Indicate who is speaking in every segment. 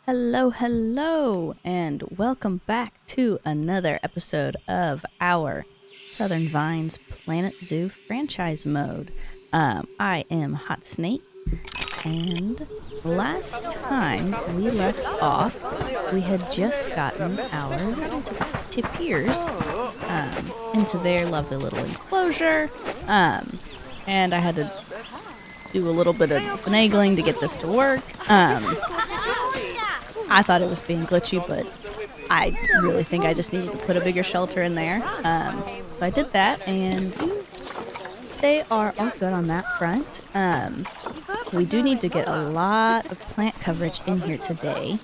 Speaker 1: Hello, hello, and welcome back to another episode of our Southern Vines Planet Zoo franchise mode. I am Hot Snake, and last time we left off, we had just gotten our Tapirs into their lovely little enclosure, and I had to do a little bit of finagling to get this to work. I thought it was being glitchy, but I really think I just needed to put a bigger shelter in there. So I did that, and they are all good on that front. We do need to get a lot of plant coverage in here today.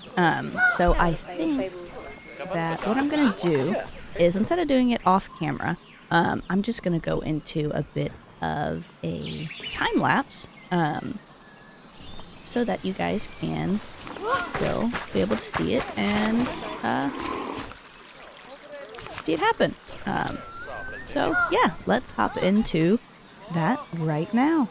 Speaker 1: So I think that what I'm going to do is, instead of doing it off camera, I'm just going to go into a bit of a time lapse. So that you guys can still be able to see it and see it happen. So yeah, let's hop into that right now.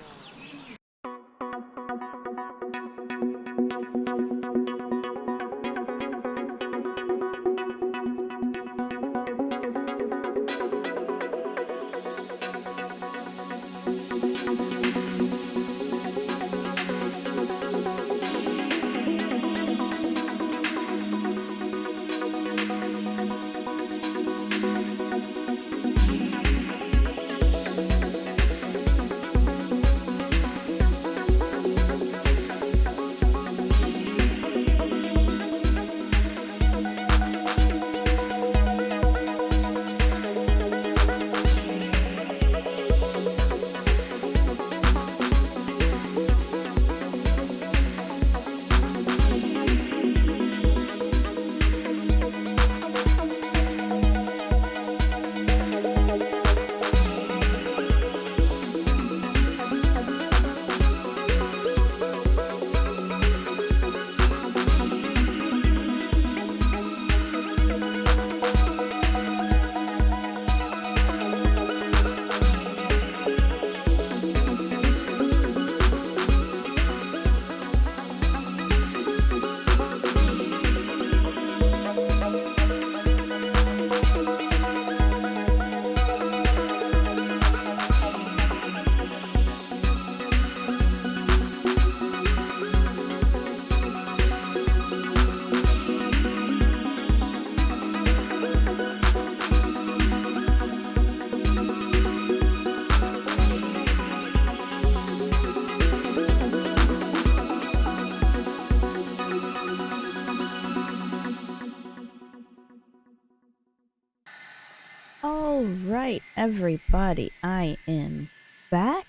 Speaker 1: All right, everybody, I am back.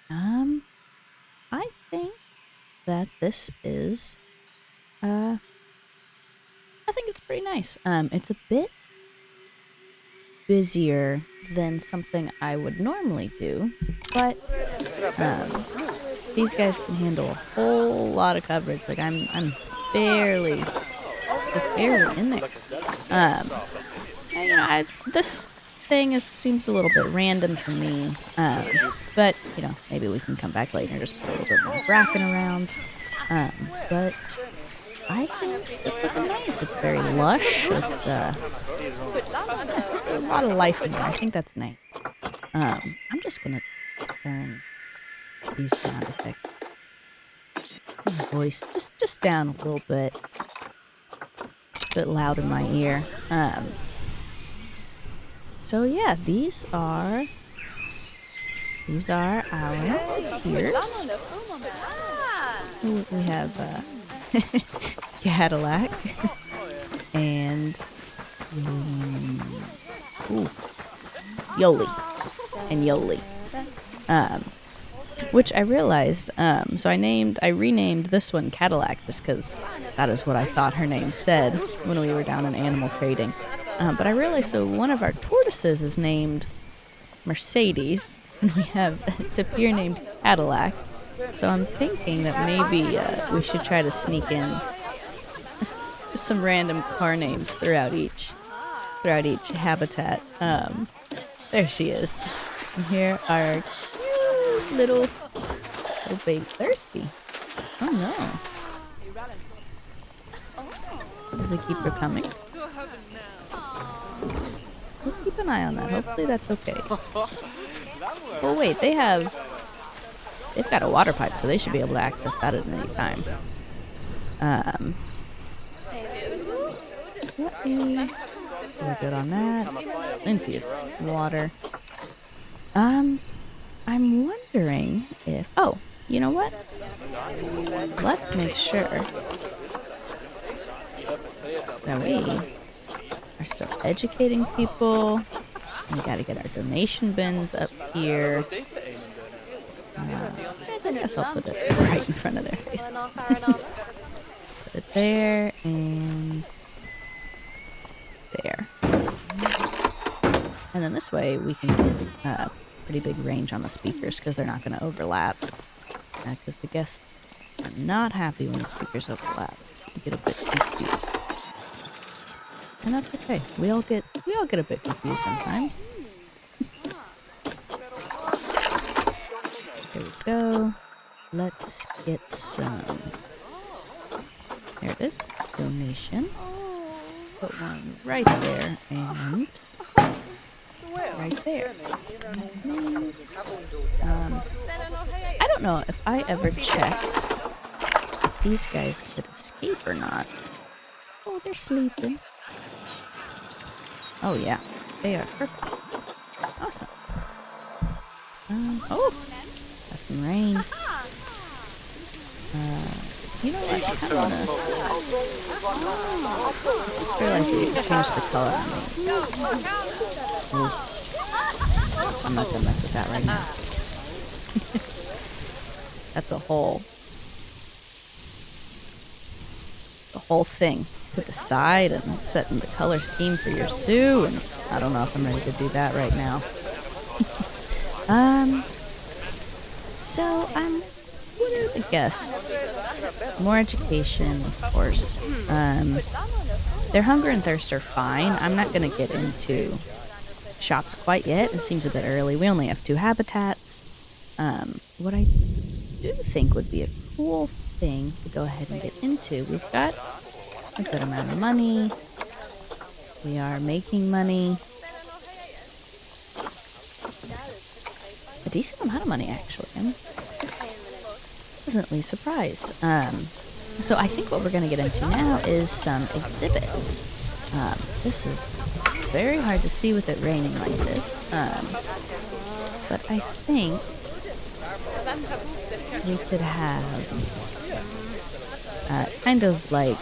Speaker 1: I think that this is, I think it's pretty nice. It's a bit busier than something I would normally do, but, these guys can handle a whole lot of coverage. Like, I'm barely, just barely in there. This thing seems a little bit random to me, but, maybe we can come back later and just put a little bit more bracken around. But I think it's looking nice. It's very lush. It's a lot of life in there. I think that's nice. I'm just going to turn these sound effects, my voice, just down a little bit. A bit loud in my ear. So yeah, these are our Tapirs. We have Cadillac and Yoli and Yoli. Which I realized, so I renamed this one Cadillac just because that is what I thought her name said when we were down in animal trading. But I realized, so one of our tortoises is named Mercedes, and we have a tapir named Cadillac. So I'm thinking that maybe we should try to sneak in some random car names throughout each habitat. There she is. And here are our cute little baby Thirsty. Oh no. Is the keeper coming? We'll keep an eye on that. Hopefully that's okay. Well, wait, they've got a water pipe, so they should be able to access that at any time. We're good on that. Plenty of water. I'm wondering if... Oh, you know what? Let's make sure that we are still educating people. We gotta get our donation bins up here. I guess I'll put it right in front of their faces. Put it there and there. And then this way we can get pretty big range on the speakers because they're not going to overlap. Because the guests are not happy when the speakers overlap. You get a bit confused. And that's okay. We all get a bit confused sometimes. There we go. Let's get some. There it is. Donation. Put one right there and right there. I don't know if I ever checked if these guys could escape or not. Oh, they're sleeping. Oh yeah, they are perfect. Awesome. Oh, got some rain. You know what? I kind of want to... just realized that you can change the color on me. Ooh. I'm not going to mess with that right now. That's a whole thing to decide and setting the color scheme for your zoo. And I don't know if I'm ready to do that right now. So, what are the guests? More education, of course. Their hunger and thirst are fine. I'm not going to get into shops quite yet. It seems a bit early. We only have 2 habitats. What I do think would be a cool thing to go ahead and get into. We've got a good amount of money. We are making money. A decent amount of money, actually. I'm pleasantly surprised. So I think what we're going to get into now is some exhibits. This is very hard to see with it raining like this. But I think we could have kind of like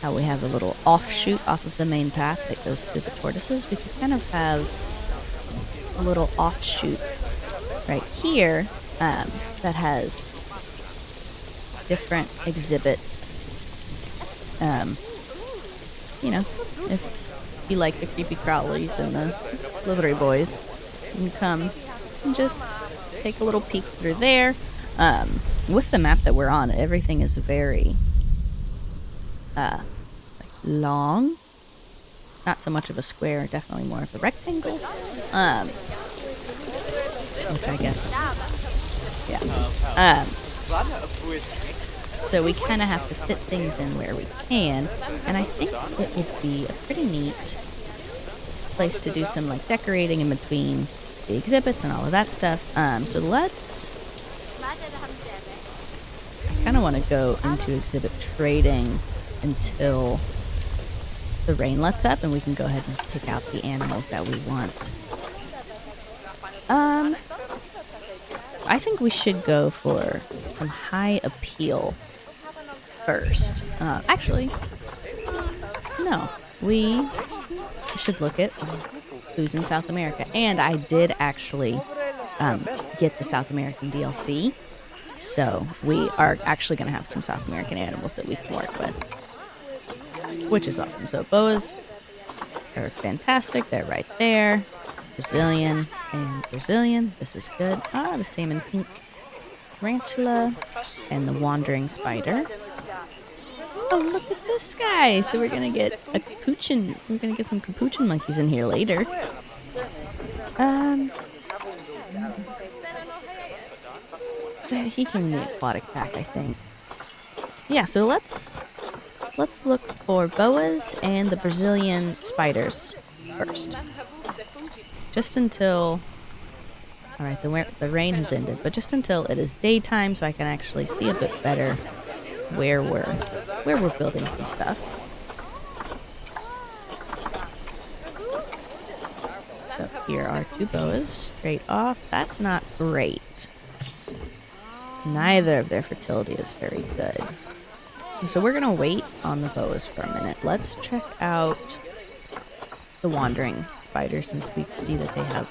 Speaker 1: how we have a little offshoot off of the main path that goes through the tortoises. We could kind of have a little offshoot right here that has different exhibits. You know, if you like the creepy crawlies and the livery boys, you can come and just take a little peek through there. With the map that we're on, everything is very long. Not so much of a square, definitely more of a rectangle. Which I guess, yeah. So we kind of have to fit things in where we can, and I think it would be a pretty neat place to do some like decorating in between the exhibits and all of that stuff. So let's. I kind of want to go into exhibit trading until the rain lets up, and we can go ahead and pick out the animals that we want. I think we should go for some high appeal first. Actually, no. We should look at who's in South America. And I did actually get the South American DLC. So we are actually going to have some South American animals that we can work with, which is awesome. So boas are fantastic. They're right there. Brazilian and Brazilian. This is good. Ah, the salmon pink tarantula and the wandering spider. Oh, look at this guy. So we're going to get a capuchin. We're going to get some capuchin monkeys in here later. He came in the aquatic pack, I think. Yeah, so let's let's look for boas and the Brazilian spiders first. Just until... Alright, the rain has ended, but just until it is daytime so I can actually see a bit better where we're building some stuff. So here are 2 boas straight off. That's not great. Neither of their fertility is very good. So we're gonna wait on the boas for a minute. Let's check out the wandering spiders since we see that they have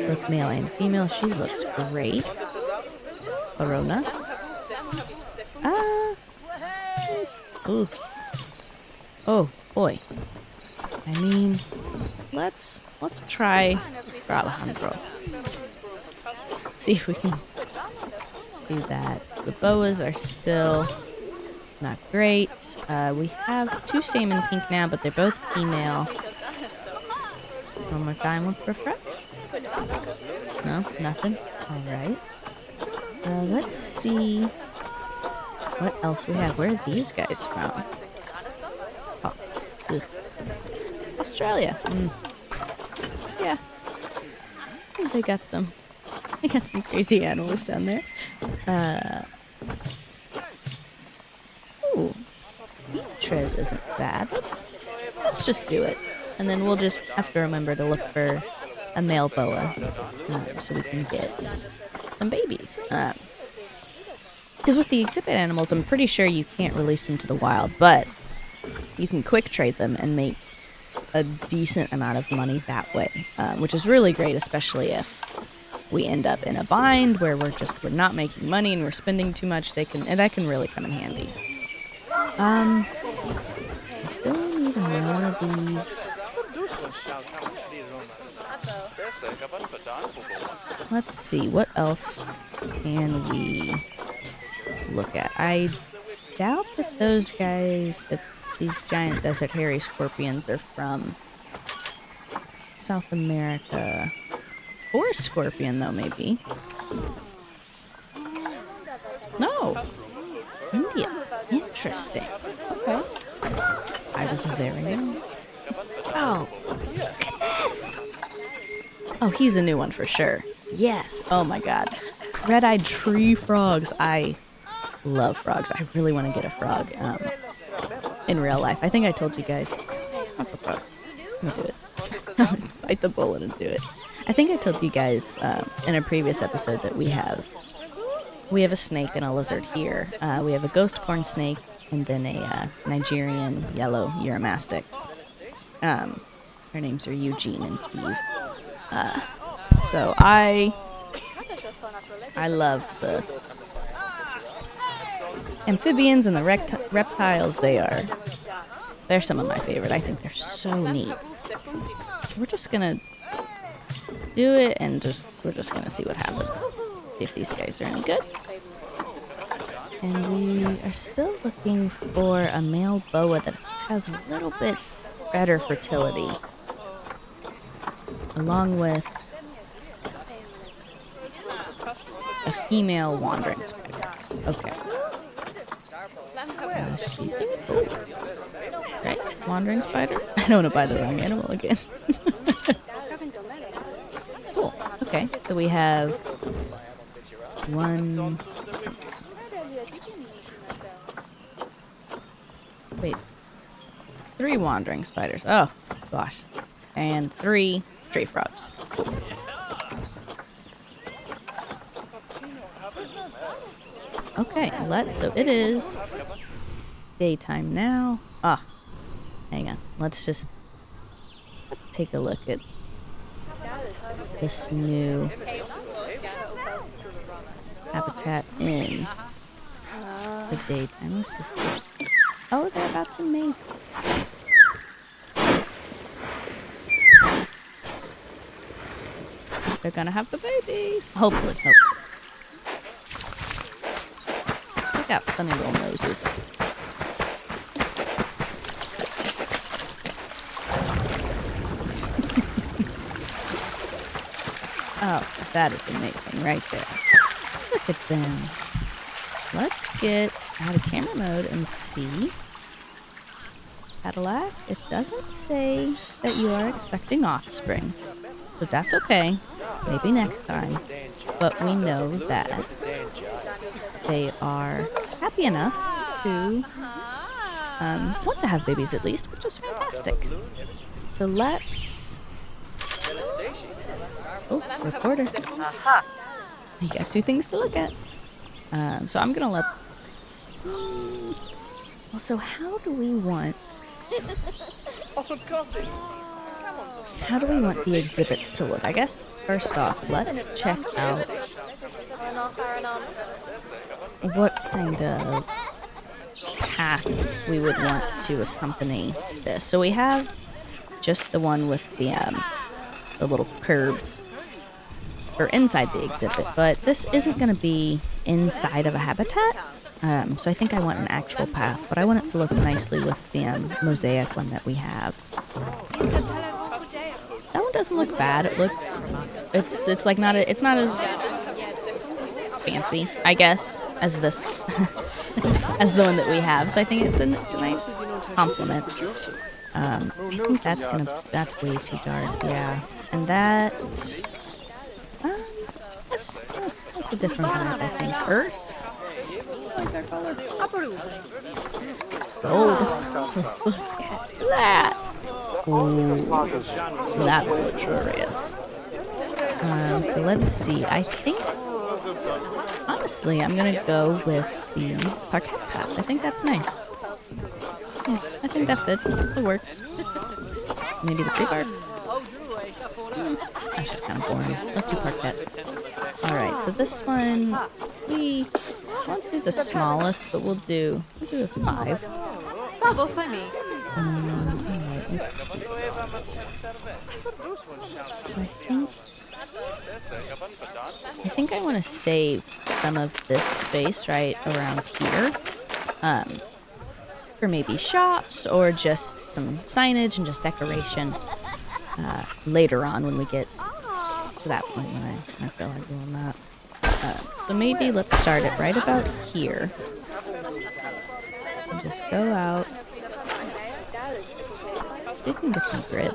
Speaker 1: both male and female. She looks great. Corona. Ooh. Oh boy. I mean, let's try for Alejandro. See if we can do that. The boas are still not great. We have 2 salmon pink now, but they're both female. One more time, let's refresh. No, nothing. Alright. Let's see what else we have. Where are these guys from? Oh, ugh. Australia. Yeah. I think they got some crazy animals down there. Ooh. Beatriz isn't bad. Let's just do it. And then we'll just have to remember to look for a male boa so we can get some babies. Because with the exhibit animals, I'm pretty sure you can't release them to the wild, but you can quick trade them and make a decent amount of money that way, which is really great, especially if we end up in a bind where we're not making money and we're spending too much. That can really come in handy. I still need more of these. Let's see, what else can we look at? I doubt that those guys, these giant desert hairy scorpions, are from South America. Or scorpion, though, maybe. No! India. Interesting. Okay. I was very young. Oh, look at this! Oh, he's a new one for sure. Yes. Oh my god. Red-eyed tree frogs. I love frogs. I really want to get a frog in real life. I think I told you guys. It's not the frog. I'm gonna do it. Bite the bullet and do it. I think I told you guys in a previous episode that we have a snake and a lizard here. We have a ghost corn snake and then a Nigerian yellow Eurymastix. Their names are Eugene and Kiev. So I love the amphibians and the reptiles. They're some of my favorite. I think they're so neat. We're just gonna do it and we're just gonna see what happens. If these guys are any good. And we are still looking for a male boa that has a little bit better fertility. Along with a female wandering spider. Okay. Right? Wandering spider? I don't want to buy the wrong animal again. Cool. Okay, so we have one... Wait. 3 wandering spiders. Oh, gosh. And 3 stray frogs. Cool. Okay, so it is daytime now. Hang on. Let's take a look at this new habitat in the daytime. Let's just... Oh, they're about to mate. They're gonna have the babies. Hopefully. They got funny little noses. Oh, that is amazing right there. Look at them. Let's get out of camera mode and see. Cadillac, it doesn't say that you are expecting offspring. So that's okay. Maybe next time. But we know that they are happy enough to want to have babies at least, which is fantastic. So let's... Oh, recorder. You got two things to look at. So I'm gonna let... Well, so how do we want... How do we want the exhibits to look? I guess, first off, let's check out what kind of path we would want to accompany this. So we have just the one with the little curbs for inside the exhibit, but this isn't going to be inside of a habitat. So I think I want an actual path, but I want it to look nicely with the mosaic one that we have. That one doesn't look bad. It looks, it's like not it's not as fancy, I guess, as this as the one that we have. So I think it's a nice compliment. I think that's way too dark. Yeah, and that's a different vibe, I think. Earth. I like that color. Gold. Look at that. Ooh, that's luxurious. So let's see. I think, honestly, I'm gonna go with the parquet path. I think that's nice. Yeah, I think that fits. It works. Maybe the tree bark. That's just kind of boring. Let's do parquet. Alright, so this one, we won't do the smallest, but we'll do a 5. Alright, let's see. So I think I want to save some of this space right around here. For maybe shops or just some signage and just decoration later on when we get to that point when I feel like doing that. So maybe let's start it right about here. And just go out. We can get some grid.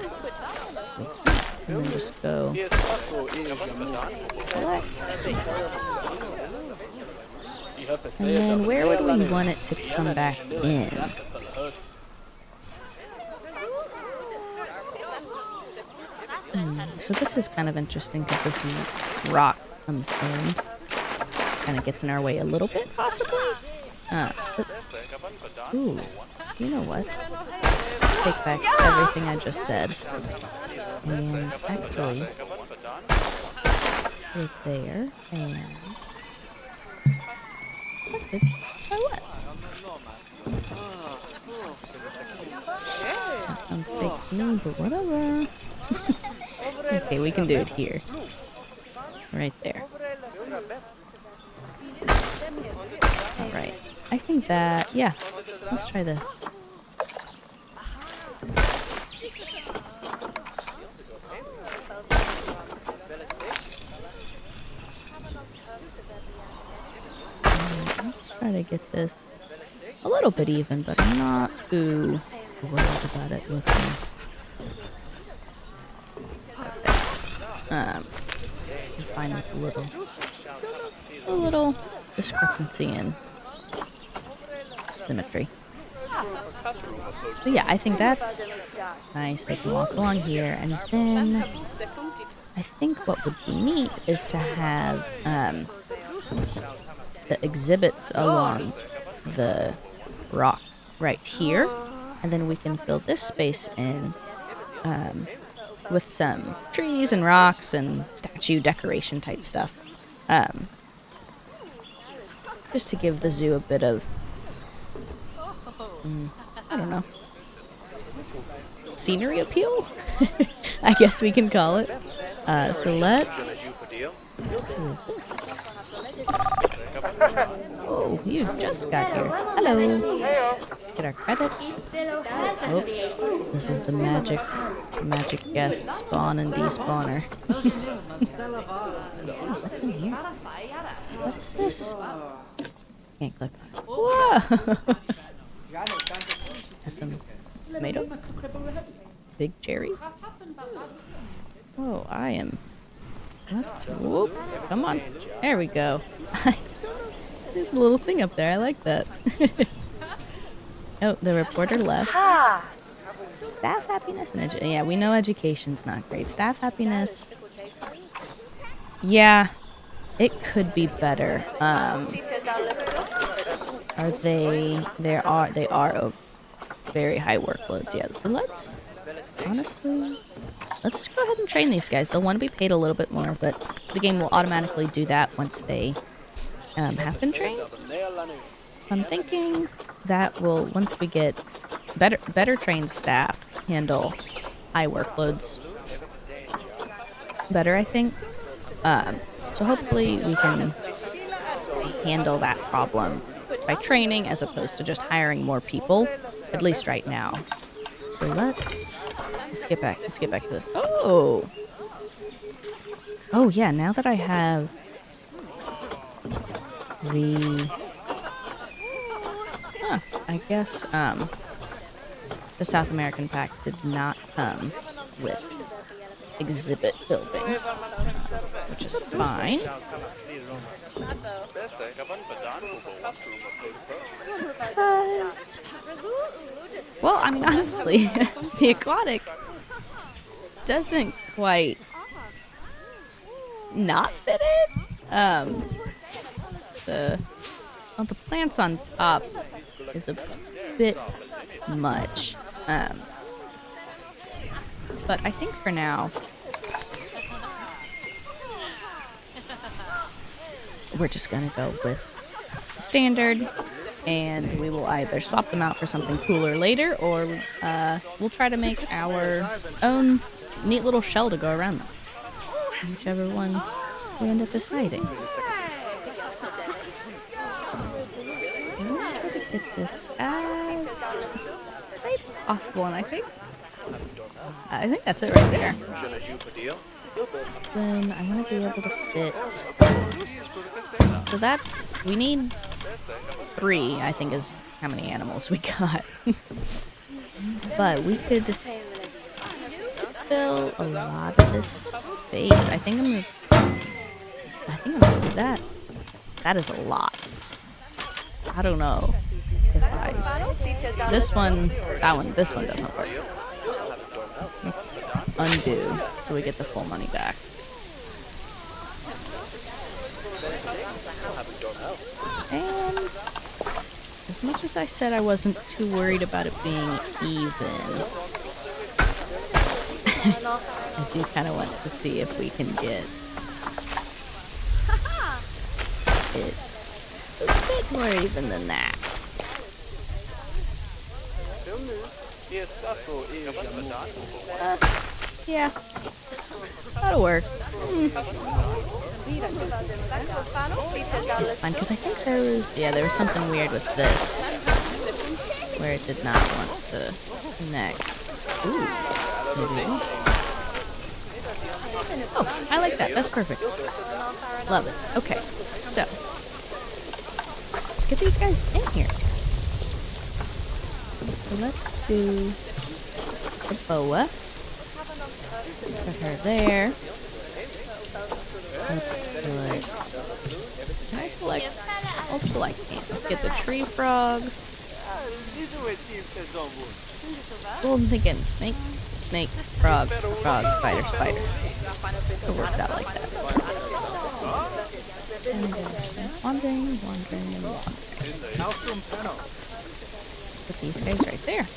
Speaker 1: And then just go select. And then where would we want it to come back in? So this is kind of interesting because this rock comes in. Kind of gets in our way a little bit, possibly. But, ooh, you know what? Take back everything I just said. And actually, right there, and... Try what? That sounds fake to me, but whatever. Okay, we can do it here. Right there. Alright. I think that, yeah. Let's try the... Let's try to get this a little bit even, but I'm not too worried about it looking perfect. I'm fine with a little discrepancy in symmetry. But yeah, I think that's nice. I can walk along here, and then I think what would be neat is to have the exhibits along the rock right here, and then we can fill this space in with some trees and rocks and statue decoration type stuff, just to give the zoo a bit of I don't know, scenery appeal. I guess we can call it. So let's... Who is this? Oh, you just got here. Hello. Get our credits. Oh, this is the magic guest spawn and despawner. What's in here? What is this? can't click. Whoa! That's some tomato. Big cherries. Oh, I am. Whoop. Come on. There we go. There's a little thing up there. I like that. Oh, the reporter left. Staff happiness and yeah, we know education's not great. Staff happiness. Yeah, it could be better. Are they? They are very high workloads. Yeah. So let's honestly. Let's go ahead and train these guys. They'll want to be paid a little bit more, but the game will automatically do that once they have been trained. I'm thinking that will, once we get better trained staff, handle high workloads better, I think. So hopefully we can handle that problem by training as opposed to just hiring more people, at least right now. So let's get back to this. Oh yeah, now that I have the I guess the South American pack did not come with exhibit buildings, which is fine. Well, I mean, honestly, the aquatic doesn't quite not fit in. The plants on top is a bit much. But I think for now, we're just gonna go with standard, and we will either swap them out for something cooler later, or we'll try to make our own neat little shell to go around them. Whichever one we end up deciding. I'm gonna try to get this as tight as possible, and I think that's it right there. Then I want to be able to fit. So that's, we need 3, I think, is how many animals we got. But we could fill a lot of this space. I think I'm gonna do that. That is a lot. I don't know if this one doesn't work. Let's undo so we get the full money back. And as much as I said I wasn't too worried about it being even, I do kind of want to see if we can get it a bit more even than that. Yeah, that'll work. Fine, because I think there was something weird with this, where it did not want to connect. Ooh, maybe. Oh, I like that. That's perfect. Love it. Okay, so let's get these guys in here. So let's do the boa. Put her there. Can I select? I'll select ant. Let's get the tree frogs. Well, I'm thinking snake, frog, spider. It works out like that. And wandering. Put these guys right there.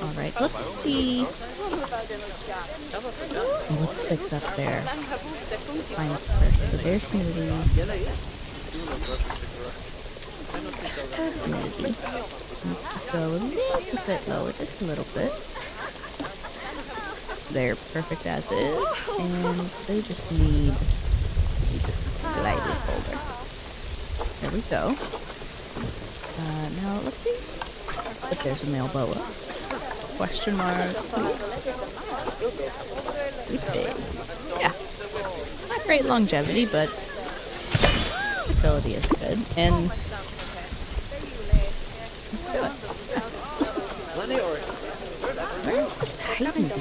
Speaker 1: Alright, let's see. Let's fix up there. Fine first. So there's going to be maybe. Let's go a little bit lower, just a little bit. They're perfect as is, and they just need this gliding folder. There we go. Now let's see if there's a male boa. Question mark, please. Yeah. Not great longevity, but fertility is good. And Let's do it. Where's the Titan beetle?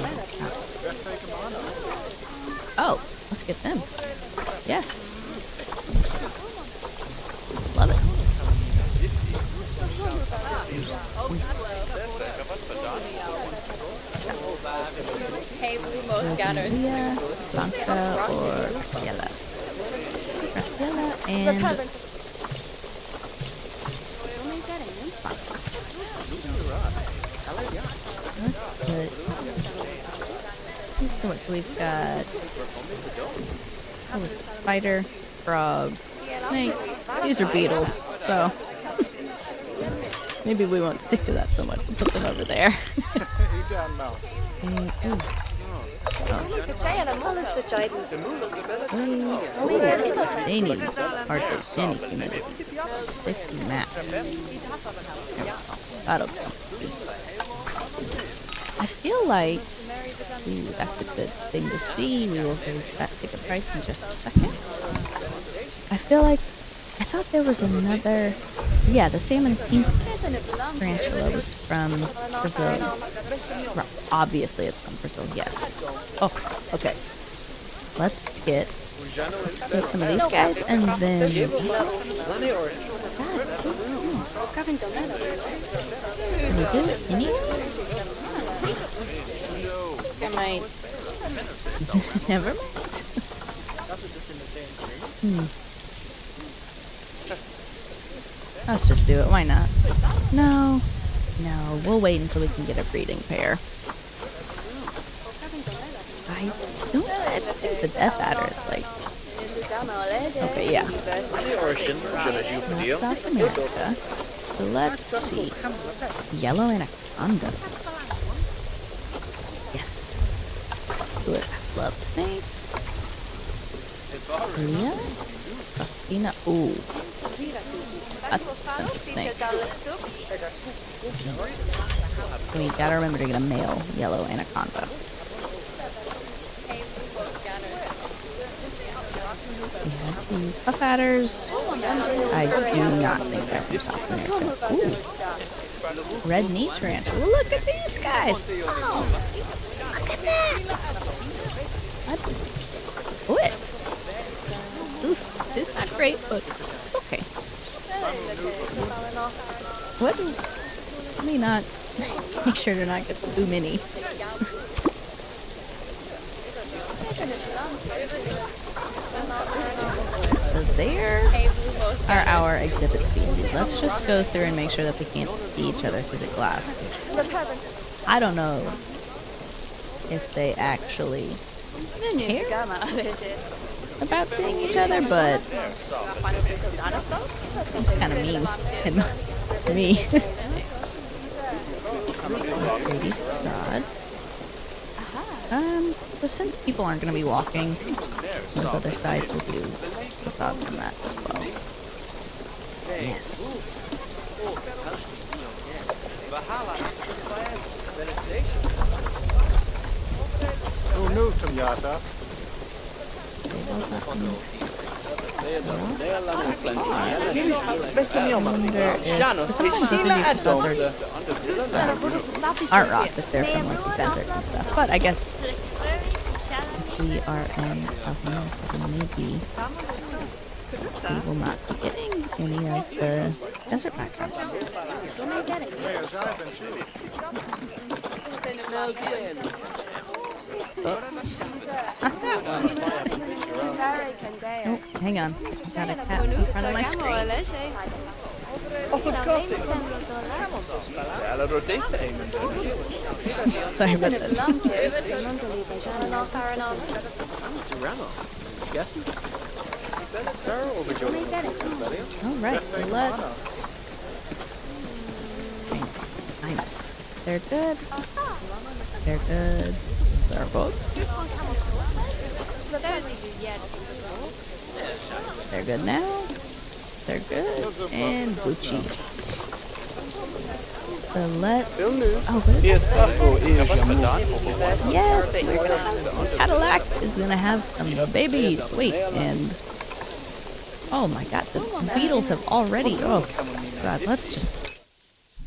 Speaker 1: Oh, let's get them. Yes. Love it. Rosalia, Blanca, or Graciela. Graciela and Blanca. So we've got spider, frog, snake. These are beetles, so maybe we won't stick to that so much. We'll put them over there. They need hardly any humidity. 60 max. That'll be. I feel like, ooh, that's a good thing to see. We will raise that ticket price in just a second. I thought there was another, yeah, the salmon pink tarantula was from Brazil. Well, obviously it's from Brazil, yes. Oh, okay. Let's get some of these guys and then... Can we do it? Any? I might. Never mind. Let's just do it. Why not? No. We'll wait until we can get a breeding pair. I think the Death Adder is like... Okay, yeah. Not South America. So let's see. Yellow anaconda. Yes. Good. I love snakes. Leah? Faustina. Ooh. That's an expensive snake. We gotta remember to get a male yellow anaconda. We have the puff adders. I do not think they're from South America. Ooh. Red knee tarantula. Look at these guys. Oh, look at that. That's it. Oof, it's not great, but it's okay. What? Let me not make sure to not get too many. So there are our exhibit species. Let's just go through and make sure that they can't see each other through the glass. 'Cause I don't know if they actually care about seeing each other, but it's kind of mean and not me. Pretty facade. But since people aren't going to be walking those other sides, we'll do facade from that as well. Yes. Sometimes I think facades aren't rocks if they're from like the desert and stuff. But I guess if we are in South America, then maybe we will not be getting any of the desert background. Oh, hang on. I got a cat in front of my screen. Sorry about that. Alright, so they're good. They're good. They're both. They're good now. They're good. And Gucci. So let's... Oh, what is that? Yes! Cadillac is gonna have some babies. Wait, and... Oh my god, the beetles have already... Oh god, let's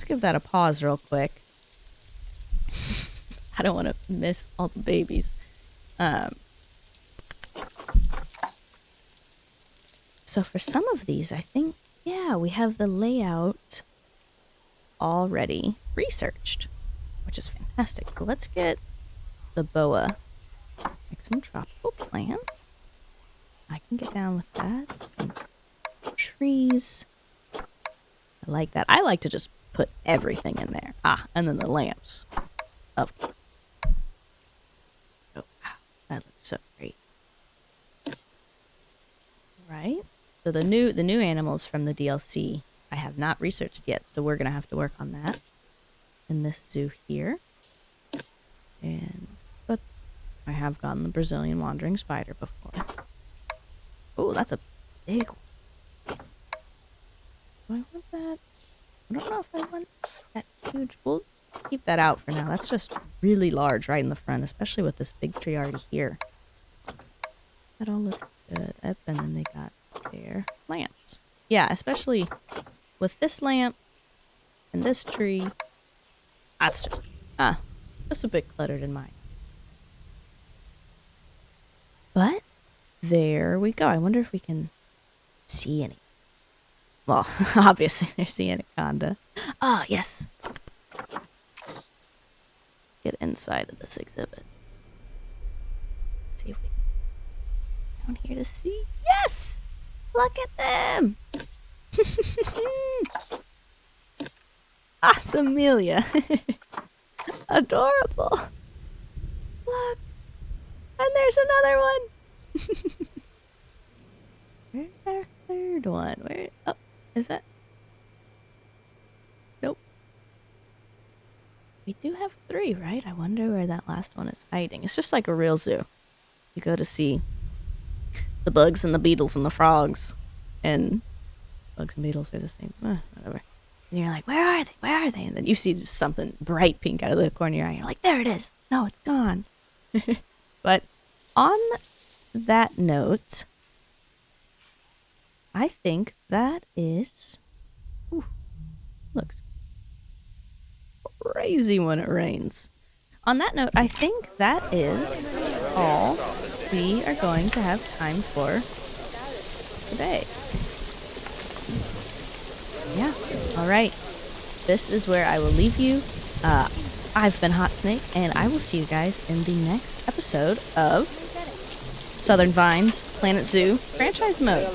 Speaker 1: let's give that a pause real quick. I don't want to miss all the babies. So for some of these, I think, yeah, we have the layout already researched, which is fantastic. But let's get the boa. Like some tropical plants. I can get down with that. Trees. I like that. I like to just put everything in there. Ah, and then the lamps. Of course. Oh, wow. That looks so great. Right? So the new animals from the DLC I have not researched yet, so we're gonna have to work on that in this zoo here. But I have gotten the Brazilian wandering spider before. Oh, that's a big one. Do I want that? I don't know if I want that huge. We'll keep that out for now. That's just really large right in the front, especially with this big tree already here. That all looks good. And then they got their lamps. Yeah, especially with this lamp and this tree. That's just, just a bit cluttered in mine. But there we go. I wonder if we can see any. Well, obviously there's the anaconda. Ah, yes. Get inside of this exhibit. See if we can down here to see. Yes! Look at them! Amelia. Adorable. Look. And there's another one. Where's our third one? Where? Oh, is that? Nope. We do have 3, right? I wonder where that last one is hiding. It's just like a real zoo. You go to see the bugs and the beetles and the frogs. And bugs and beetles are the same. Whatever. And you're like, where are they? Where are they? And then you see just something bright pink out of the corner of your eye. You're like, there it is. No, it's gone. But on that note, I think that is... Ooh, looks crazy when it rains. On that note, I think that is all we are going to have time for today. Yeah, all right. This is where I will leave you. I've been Hot Snake, and I will see you guys in the next episode of Southern Vines Planet Zoo Franchise Mode.